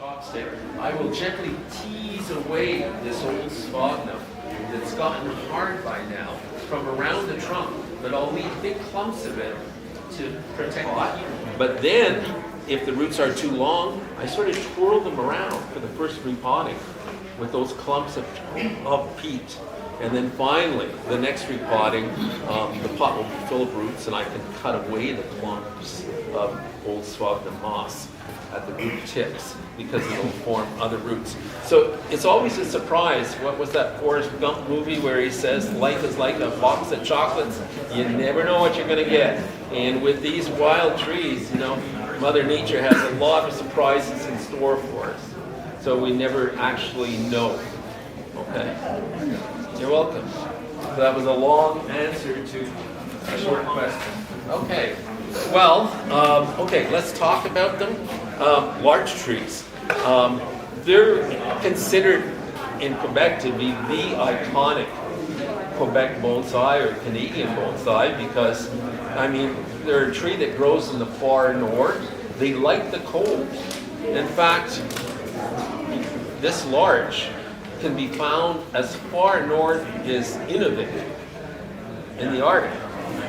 chopstick, I will gently tease away this old sphagnum that's gotten hard by now from around the trunk, but I'll leave big clumps of it to protect the heat. But then, if the roots are too long, I sort of twirl them around for the first repotting with those clumps of peat. And then finally, the next repotting, the pot will be full of roots and I can cut away the clumps of old sphagnum moss at the root tips because it'll form other roots. So it's always a surprise. What was that Forrest Gump movie where he says life is like a box of chocolates? You never know what you're going to get. And with these wild trees, you know, Mother Nature has a lot of surprises in store for us. So we never actually know. Okay. You're welcome. So that was a long answer to a short question. Okay. Well, okay, let's talk about them. Larch trees. They're considered in Quebec to be the iconic Quebec bonsai or Canadian bonsai because, I mean, they're a tree that grows in the far north. They like the cold. In fact, this larch can be found as far north as Inuvik in the Arctic.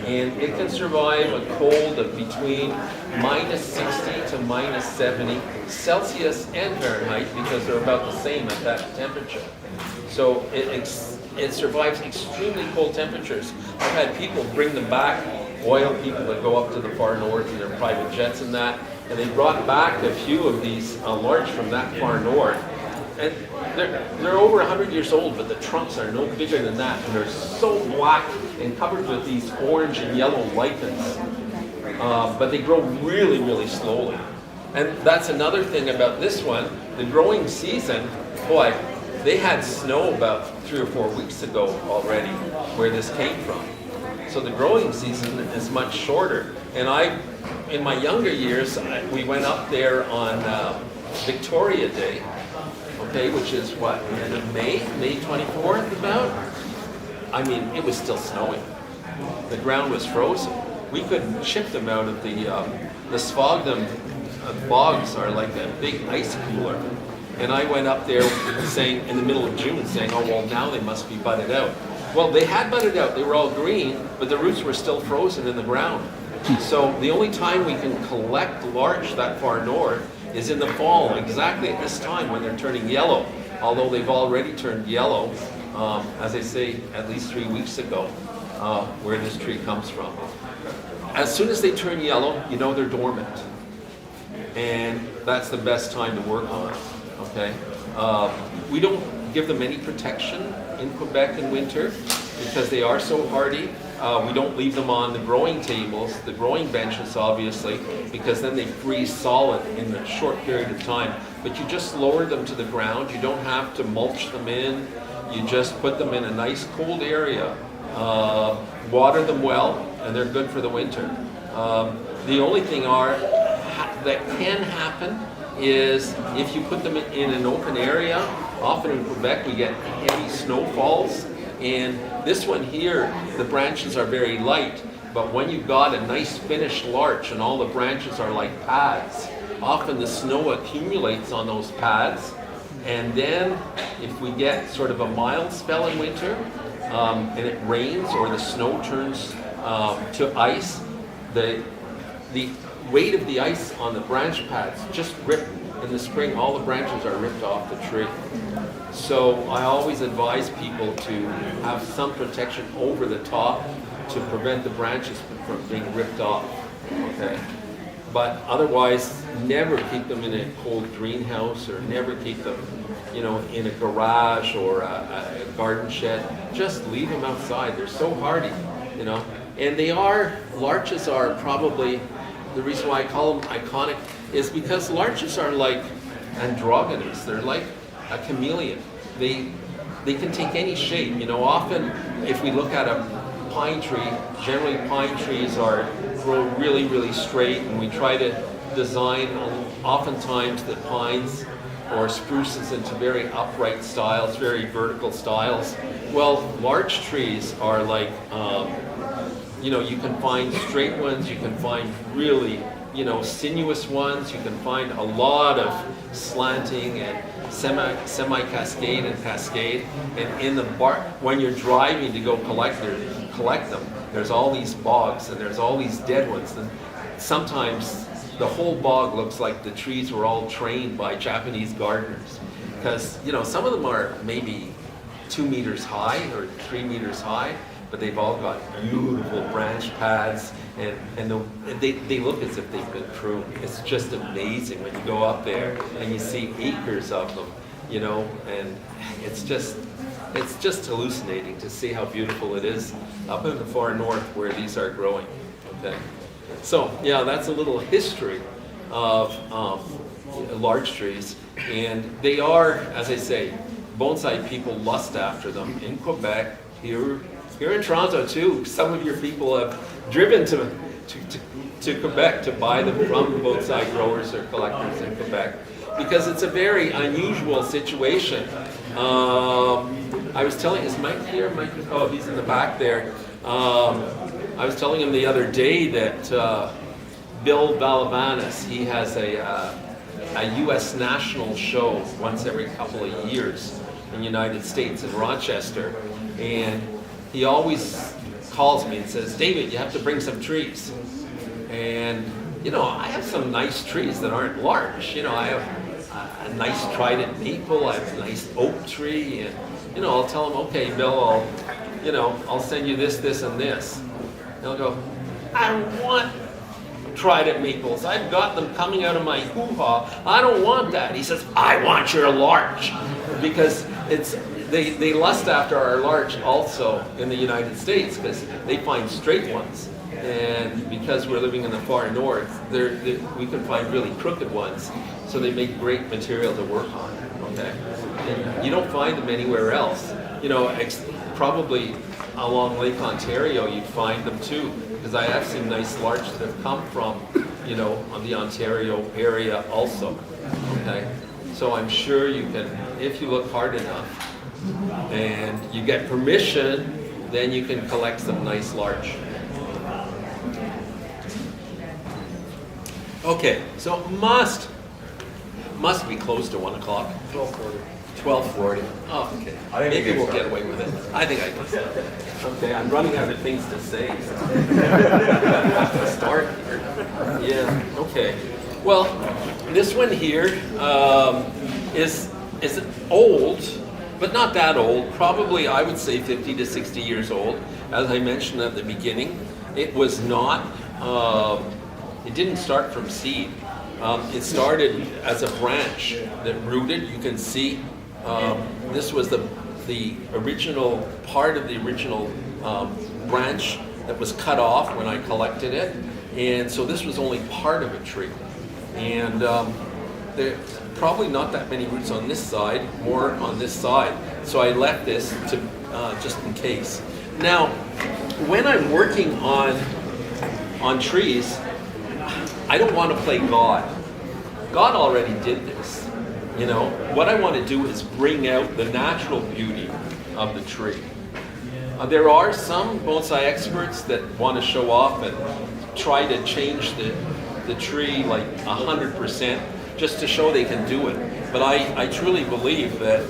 And it can survive a cold of between -60 to -70 Celsius and Fahrenheit because they're about the same at that temperature. So it survives extremely cold temperatures. I've had people bring them back, oil people that go up to the far north in their private jets and that, and they brought back a few of these larch from that far north. And they're over 100 years old, but the trunks are no bigger than that, and they're so black and covered with these orange and yellow lichens. But they grow really, really slowly. And that's another thing about this one. The growing season, boy, they had snow about 3 or 4 weeks ago already where this came from. So the growing season is much shorter. And in my younger years, we went up there on Victoria Day, okay, which is what, end of May 24th about? I mean, it was still snowing. The ground was frozen. We couldn't chip them out of the sphagnum bogs are like a big ice cooler. And I went up there saying, in the middle of June, saying, oh, well, now they must be budded out. Well, they had budded out. They were all green, but the roots were still frozen in the ground. So the only time we can collect larch that far north is in the fall, exactly at this time when they're turning yellow, although they've already turned yellow, as I say, at least 3 weeks ago, where this tree comes from. As soon as they turn yellow, you know they're dormant. And that's the best time to work on it, okay? We don't give them any protection in Quebec in winter because they are so hardy. We don't leave them on the growing tables, the growing benches obviously, because then they freeze solid in a short period of time. But you just lower them to the ground. You don't have to mulch them in. You just put them in a nice cold area, water them well, and they're good for the winter. The only thing that can happen is if you put them in an open area. Often in Quebec we get heavy snowfalls. And this one here, the branches are very light, but when you've got a nice finished larch and all the branches are like pads, often the snow accumulates on those pads, and then if we get sort of a mild spell in winter, and it rains or the snow turns to ice, the weight of the ice on the branch pads just rip. In the spring, all the branches are ripped off the tree. So I always advise people to have some protection over the top to prevent the branches from being ripped off, okay? But otherwise, never keep them in a cold greenhouse or never keep them, you know, in a garage or a garden shed. Just leave them outside. They're so hardy, you know? And larches are probably, the reason why I call them iconic is because larches are like androgynous. They're like a chameleon. They can take any shape. You know, often if we look at a pine tree, generally pine trees grow really, really straight, and we try to design oftentimes the pines or spruces into very upright styles, very vertical styles. Well, larch trees are like, you know, you can find straight ones, you can find really sinuous ones. You can find a lot of slanting and semi-cascade and cascade. And in the bark, when you're driving to go collect them, there's all these bogs and there's all these dead ones. And sometimes the whole bog looks like the trees were all trained by Japanese gardeners. Because, some of them are maybe 2 meters high or 3 meters high, but they've all got beautiful branch pads, and they look as if they've been pruned. It's just amazing when you go up there and you see acres of them, and it's just hallucinating to see how beautiful it is up in the far north where these are growing. Okay, so yeah, that's a little history of large trees, and they are, as I say, bonsai people lust after them in Quebec. Here in Toronto too, some of your people have driven to Quebec to buy them from bonsai growers or collectors in Quebec, because it's a very unusual situation. I was telling, is Mike here? Oh, he's in the back there. I was telling him the other day that Bill Balavanis, he has a U.S. national show once every couple of years in the United States in Rochester, and he always calls me and says, David, you have to bring some trees. And, I have some nice trees that aren't large. I have a nice trident maple, I have a nice oak tree, and, I'll tell him, okay, Bill, I'll send you this, this, and this. And he'll go, I don't want trident maples. I've got them coming out of my hoo-ha. I don't want that. He says, I want your larch. Because they lust after our larch also in the United States, because they find straight ones. And because we're living in the far north, we can find really crooked ones. So they make great material to work on. Okay, and you don't find them anywhere else. Probably along Lake Ontario you'd find them too, because I have seen nice larch that have come from, on the Ontario area also. Okay, so I'm sure you can, if you look hard enough and you get permission, then you can collect some nice larch. Okay, so must be close to 1 o'clock. 12:40. 12:40. Oh, okay. Maybe we'll get away with it. I think I can. Okay, I'm running out of things to say. So. To start here. Yeah. Okay. Well, this one here is old, but not that old. Probably, I would say 50 to 60 years old. As I mentioned at the beginning, it was not. It didn't start from seed. It started as a branch that rooted. You can see this was the original part of the original branch that was cut off when I collected it, and so this was only part of a tree. And there's probably not that many roots on this side, more on this side. So I left this to just in case. Now, when I'm working on trees, I don't want to play God. God already did this. What I want to do is bring out the natural beauty of the tree. There are some bonsai experts that want to show off and try to change the tree like 100% just to show they can do it. But I truly believe that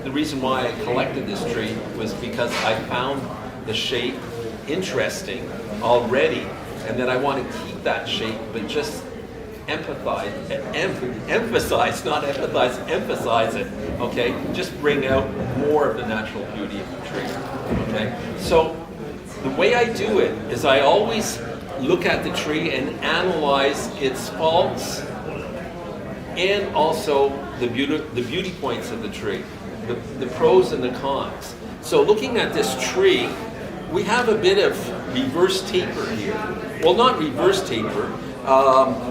the reason why I collected this tree was because I found the shape interesting already, and then I want to keep that shape, but just emphasize, not empathize, emphasize it, okay? Just bring out more of the natural beauty of the tree, okay? So the way I do it is I always look at the tree and analyze its faults and also the beauty points of the tree, the pros and the cons. So looking at this tree, we have a bit of reverse taper here. Well, not reverse taper.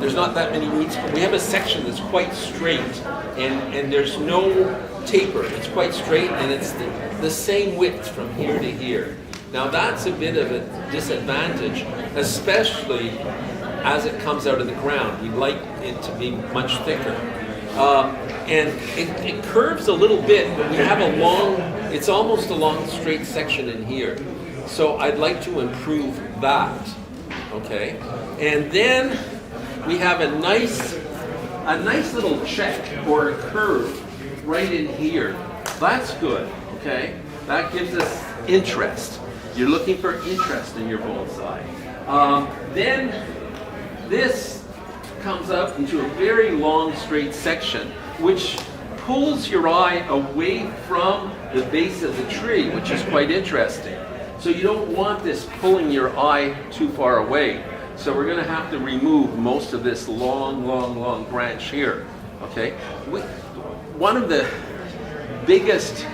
There's not that many roots, but we have a section that's quite straight, and there's no taper. It's quite straight, and it's the same width from here to here. Now that's a bit of a disadvantage, especially as it comes out of the ground. We'd like it to be much thicker. And it curves a little bit, but we have it's almost a long straight section in here. So I'd like to improve that, okay? And then we have a nice little check or a curve right in here. That's good, okay? That gives us interest. You're looking for interest in your bonsai. Then this comes out into a very long straight section, which pulls your eye away from the base of the tree, which is quite interesting. So you don't want this pulling your eye too far away. So we're going to have to remove most of this long branch here, okay? One of the biggest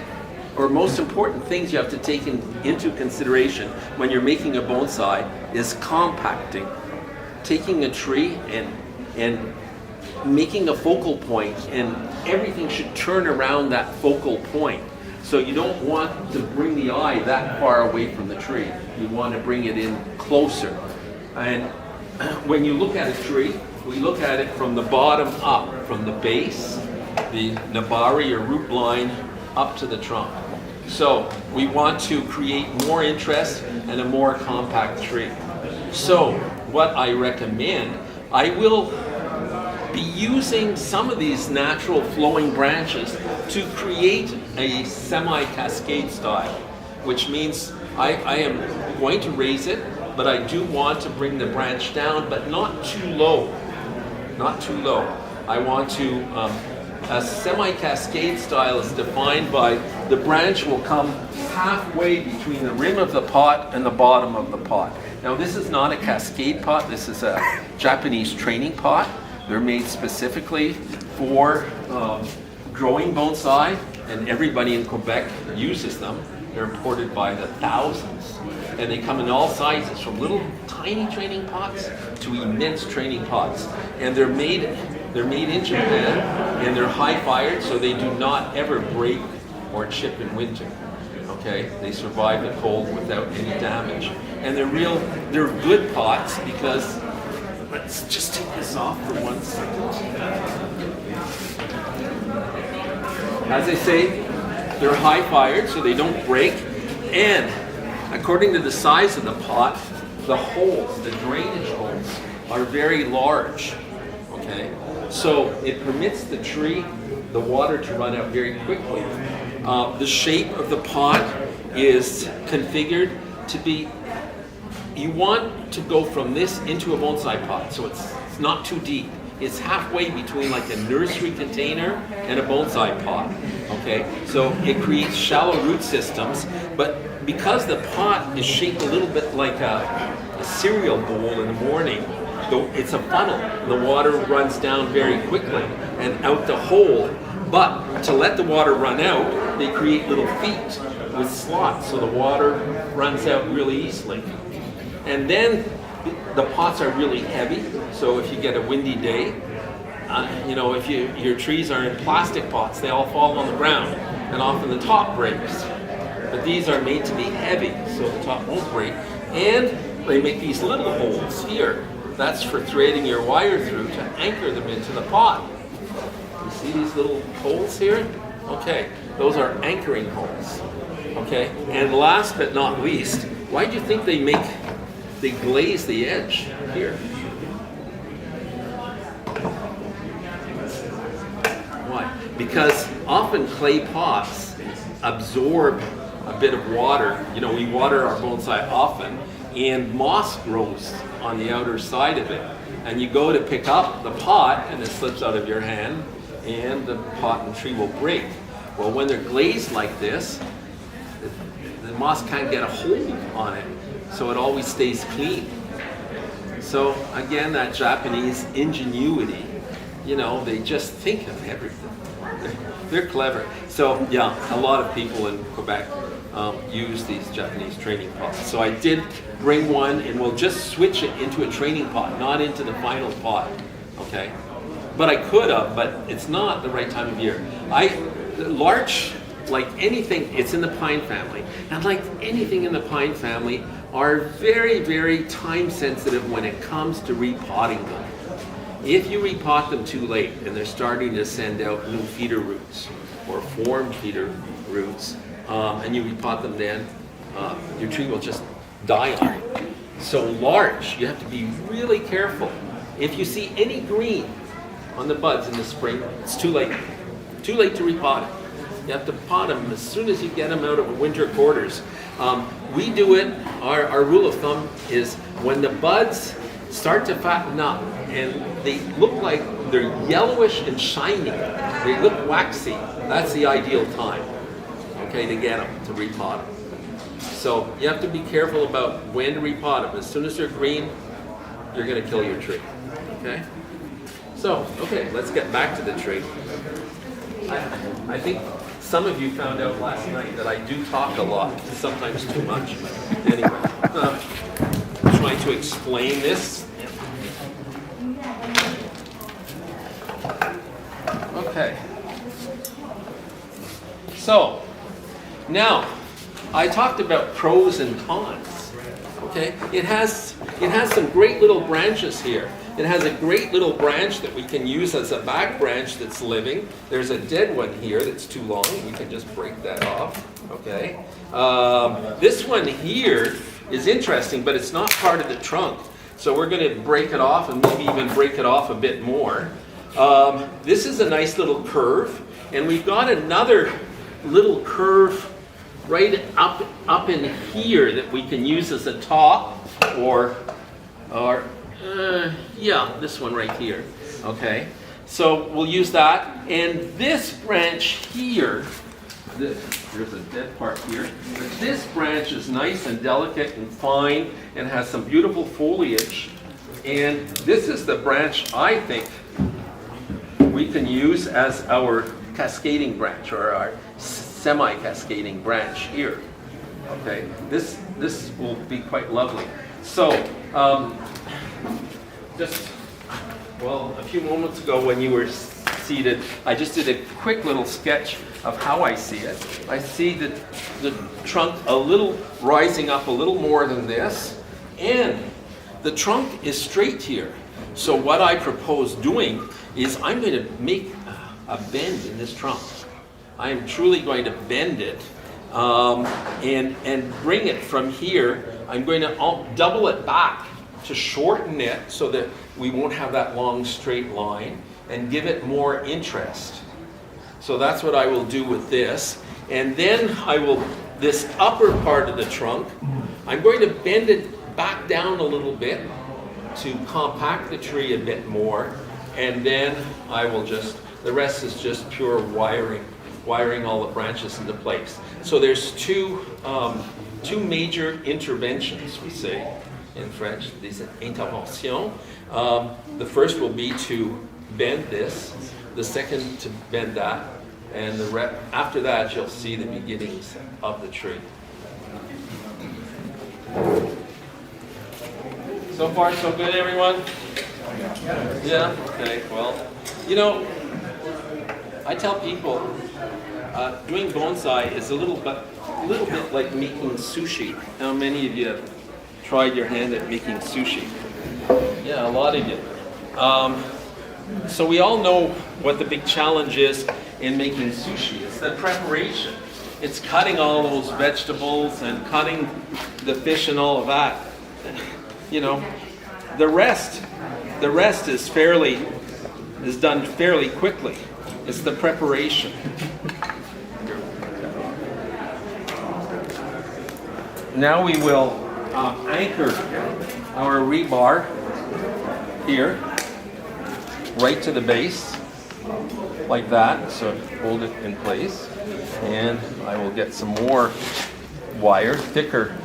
or most important things you have to take into consideration when you're making a bonsai is compacting. Taking a tree and making a focal point, and everything should turn around that focal point. So you don't want to bring the eye that far away from the tree. You want to bring it in closer. And when you look at a tree, we look at it from the bottom up, from the base, the nabari or root line, up to the trunk. So we want to create more interest and a more compact tree. So what I recommend, I will be using some of these natural flowing branches to create a semi-cascade style, which means I am going to raise it, but I do want to bring the branch down, but not too low. Not too low. I want to, a semi-cascade style is defined by the branch will come halfway between the rim of the pot and the bottom of the pot. Now this is not a cascade pot, this is a Japanese training pot. They're made specifically for growing bonsai, and everybody in Quebec uses them. They're imported by the thousands, and they come in all sizes, from little tiny training pots to immense training pots. And they're made in Japan, and they're high fired, so they do not ever break or chip in winter. Okay, they survive the cold without any damage, and they're good pots because. Let's just take this off for 1 second. As I say, they're high fired, so they don't break. And according to the size of the pot, the holes, the drainage holes, are very large. Okay, so it permits the tree, the water to run out very quickly. The shape of the pot is configured to be. You want to go from this into a bonsai pot, so it's not too deep. It's halfway between like a nursery container and a bonsai pot, okay? So it creates shallow root systems, but because the pot is shaped a little bit like a cereal bowl in the morning, though it's a funnel, the water runs down very quickly and out the hole, but to let the water run out, they create little feet with slots, so the water runs out really easily. And then the pots are really heavy, so if you get a windy day, if your trees are in plastic pots, they all fall on the ground, and often the top breaks. But these are made to be heavy, so the top won't break. And they make these little holes here. That's for threading your wire through to anchor them into the pot. You see these little holes here? Okay, those are anchoring holes. Okay, and last but not least, why do you think they glaze the edge here? Why? Because often clay pots absorb a bit of water. We water our bonsai often, and moss grows on the outer side of it. And you go to pick up the pot, and it slips out of your hand, and the pot and tree will break. Well, when they're glazed like this, the moss can't get a hold on it. So it always stays clean. So again, that Japanese ingenuity, they just think of everything. They're clever. So yeah, a lot of people in Quebec use these Japanese training pots. So I did bring one, and we'll just switch it into a training pot, not into the final pot, okay? But I could have, but it's not the right time of year. Larch, like anything, it's in the pine family. And like anything in the pine family, are very, very time sensitive when it comes to repotting them. If you repot them too late and they're starting to send out new feeder roots or form feeder roots, and you repot them then, your tree will just die on it. So larch, you have to be really careful if you see any green on the buds in the spring, it's too late. Too late to repot it. You have to pot them as soon as you get them out of winter quarters. We do it, our rule of thumb is when the buds start to fatten up and they look like they're yellowish and shiny, they look waxy, that's the ideal time, okay, to get them, to repot them. So you have to be careful about when to repot them. As soon as they're green, you're going to kill your tree, okay? So, okay, let's get back to the tree. I think some of you found out last night that I do talk a lot, sometimes too much. But anyway, I'm trying to explain this. Okay. So, now, I talked about pros and cons. Okay? It has some great little branches here. It has a great little branch that we can use as a back branch that's living. There's a dead one here that's too long. We can just break that off. Okay. This one here is interesting, but it's not part of the trunk. So we're going to break it off and maybe even break it off a bit more. This is a nice little curve. And we've got another little curve right up in here that we can use as a top or yeah, this one right here, okay? So we'll use that, and this branch here, there's a dead part here, but this branch is nice and delicate and fine and has some beautiful foliage, and this is the branch I think we can use as our cascading branch or our semi-cascading branch here, okay? This will be quite lovely. So, a few moments ago when you were seated, I just did a quick little sketch of how I see it. I see the trunk a little rising up a little more than this, and the trunk is straight here. So what I propose doing is I'm going to make a bend in this trunk. I am truly going to bend it and bring it from here. I'm going to double it back to shorten it so that we won't have that long straight line and give it more interest. So that's what I will do with this. And then this upper part of the trunk, I'm going to bend it back down a little bit to compact the tree a bit more. And then the rest is just pure wiring all the branches into place. So there's two major interventions, we say in French, des interventions. The first will be to bend this, the second to bend that, and after that you'll see the beginnings of the tree. So far so good, everyone? Yeah? Okay, well, you know, I tell people doing bonsai is a little bit like making sushi. How many of you have tried your hand at making sushi? Yeah, a lot of you. So we all know what the big challenge is in making sushi. It's the preparation. It's cutting all those vegetables and cutting the fish and all of that. You know, the rest is done fairly quickly. It's the preparation. Now we will anchor our rebar here, right to the base, like that. So hold it in place, and I will get some more wire, thicker.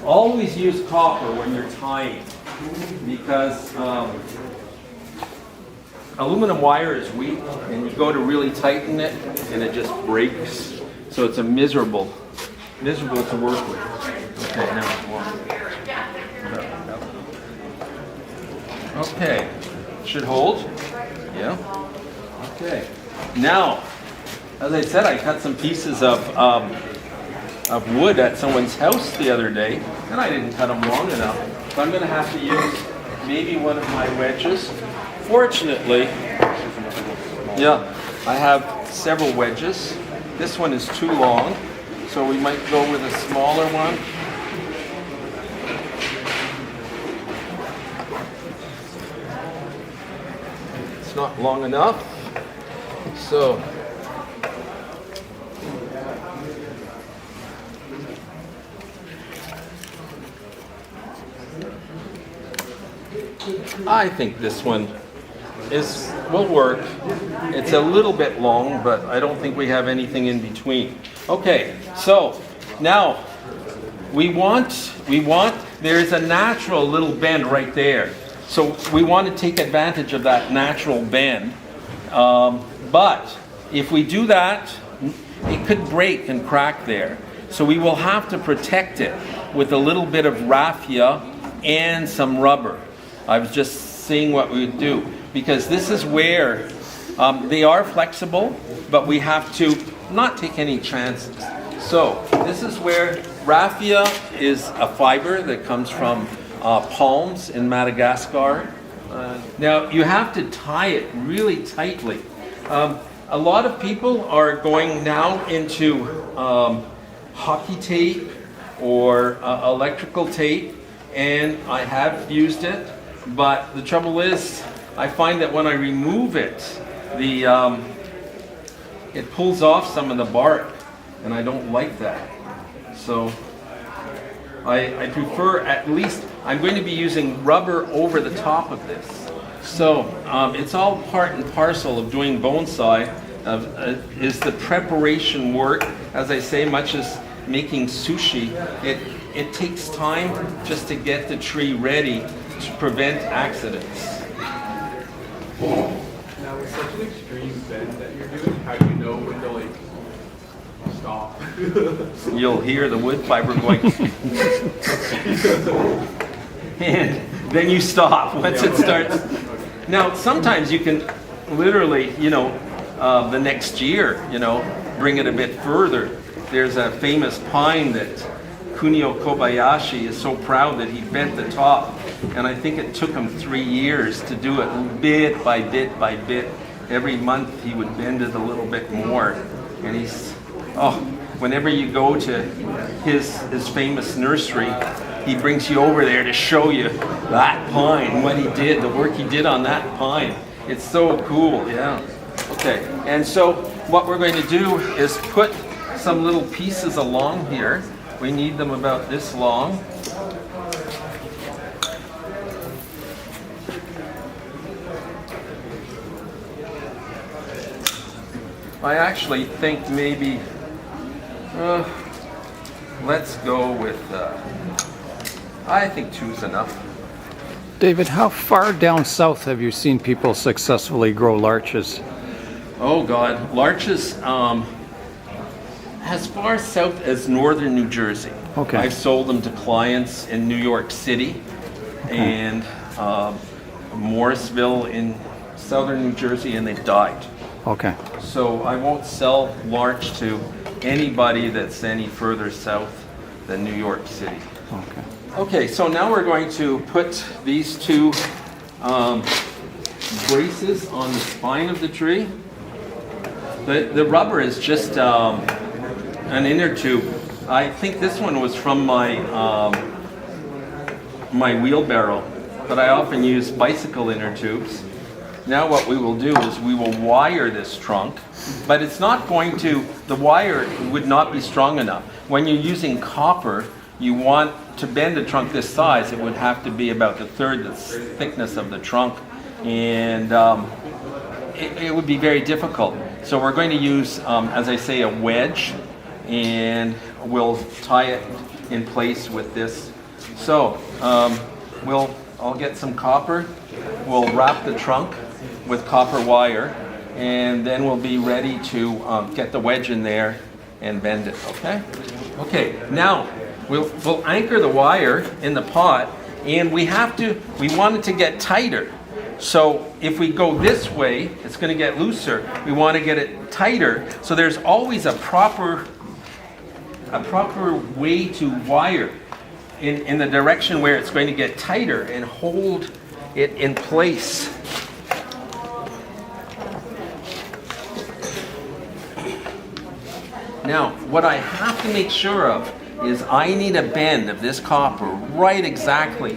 Always use copper when you're tying, because aluminum wire is weak, and you go to really tighten it, and it just breaks. So it's miserable to work with. Okay, now one. Okay, should hold. Yeah. Okay. Now, as I said, I cut some pieces of wood at someone's house the other day, and I didn't cut them long enough. So I'm going to have to use maybe one of my wedges. Fortunately, yeah, I have several wedges. This one is too long, so we might go with a smaller one. not long enough. So I think this one will work. It's a little bit long, but I don't think we have anything in between. Okay, so now we want, there's a natural little bend right there. So we want to take advantage of that natural bend. But if we do that, it could break and crack there. So we will have to protect it with a little bit of raffia and some rubber. I was just seeing what we would do, because this is where they are flexible, but we have to not take any chances. So this is where raffia is a fiber that comes from palms in Madagascar. Now you have to tie it really tightly. A lot of people are going now into hockey tape or electrical tape, and I have used it, but the trouble is I find that when I remove it, it pulls off some of the bark, and I don't like that. So I prefer, at least, I'm going to be using rubber over the top of this. So it's all part and parcel of doing bonsai, is the preparation work. As I say, much as making sushi, it takes time just to get the tree ready to prevent accidents. Now with such an extreme bend that you're doing, how do you know when to stop? You'll hear the wood fiber going and then you stop once it starts. Now sometimes you can literally, the next year, bring it a bit further. There's a famous pine that Kunio Kobayashi is so proud that he bent the top, and I think it took him 3 years to do it bit by bit by bit. Every month he would bend it a little bit more, and whenever you go to his famous nursery, he brings you over there to show you that pine, what he did, the work he did on that pine. It's so cool, yeah. Okay, and so what we're going to do is put some little pieces along here. We need them about this long. I actually think maybe, let's go with, I think 2's enough. David, how far down south have you seen people successfully grow larches? Oh God, larches, as far south as northern New Jersey. Okay. I've sold them to clients in New York City and Morrisville in southern New Jersey, and they've died. Okay. So I won't sell larch to anybody that's any further south than New York City. Okay. Okay, so now we're going to put these 2 braces on the spine of the tree. The rubber is just an inner tube. I think this one was from my my wheelbarrow, but I often use bicycle inner tubes. Now what we will do is we will wire this trunk, but it's not going to, the wire would not be strong enough. When you're using copper, you want to bend a trunk this size, it would have to be about the third the thickness of the trunk, and it would be very difficult. So we're going to use, as I say, a wedge, and we'll tie it in place with this. So I'll get some copper, we'll wrap the trunk with copper wire, and then we'll be ready to get the wedge in there and bend it, okay? Okay, now we'll anchor the wire in the pot, and we want it to get tighter. So if we go this way, it's going to get looser. We want to get it tighter, so there's always a proper way to wire in the direction where it's going to get tighter and hold it in place. Now, what I have to make sure of is I need a bend of this copper right exactly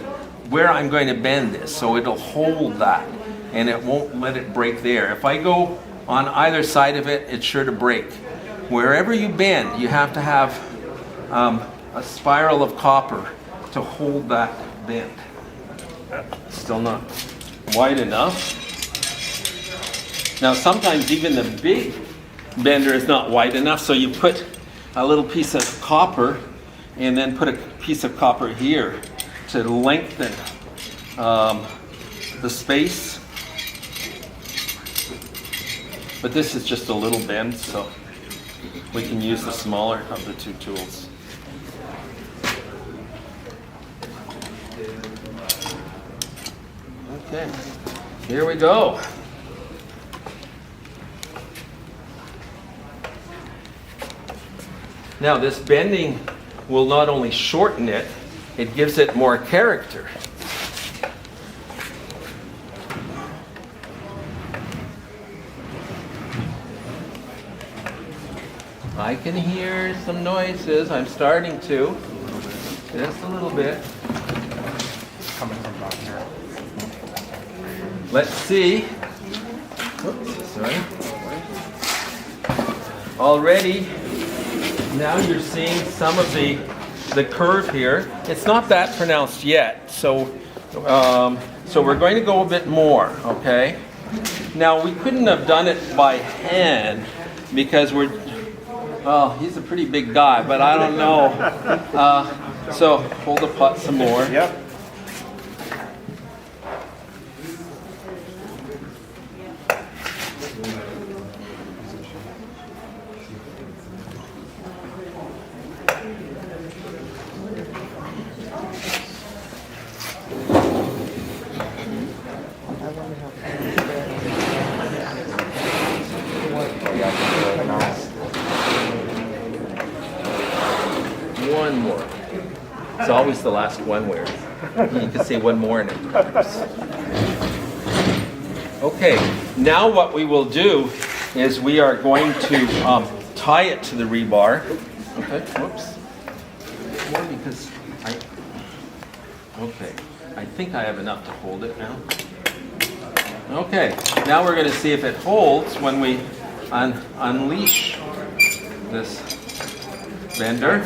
where I'm going to bend this, so it'll hold that. and it won't let it break there. If I go on either side of it, it's sure to break. Wherever you bend, you have to have a spiral of copper to hold that bend. Still not wide enough. Now sometimes even the big bender is not wide enough, so you put a little piece of copper and then put a piece of copper here to lengthen the space. But this is just a little bend, so we can use the smaller of the two tools. Okay, here we go. Now this bending will not only shorten it, it gives it more character. I can hear some noises. I'm starting to. Just a little bit. Coming from back here. Let's see. Oops, sorry. Already, now you're seeing some of the curve here. It's not that pronounced yet, so we're going to go a bit more, okay? Now, we couldn't have done it by hand because well, he's a pretty big guy, but I don't know. So hold the pot some more. Yep. One more. It's always the last one where you can say one more and it covers. Okay, now what we will do is we are going to tie it to the rebar. Okay, whoops. More because okay, I think I have enough to hold it now. Okay, now we're going to see if it holds when we unleash this bender.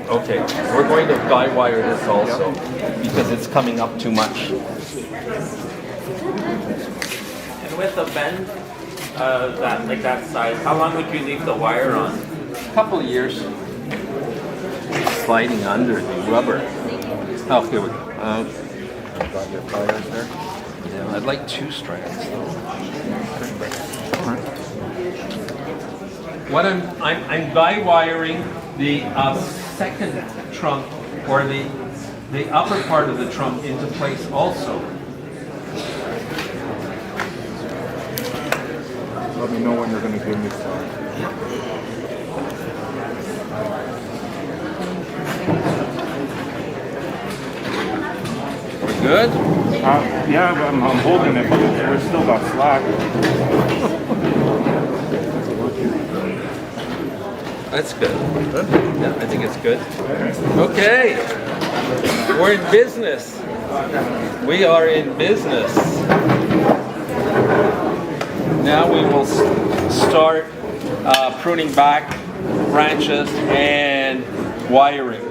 Okay, we're going to guy wire this also because it's coming up too much. And with a bend that size, how long would you leave the wire on? A couple of years. Sliding under the rubber. Oh, here we go. Got your pliers there. Yeah, I'd like 2 strands though. What I'm guy wiring the second trunk or the upper part of the trunk into place also. Let me know when you're going to give me some. We're good? Yeah, I'm holding it, but we're still got slack. That's good. Yeah, I think it's good. Okay. We're in business. We are in business. Now we will start pruning back branches and wiring.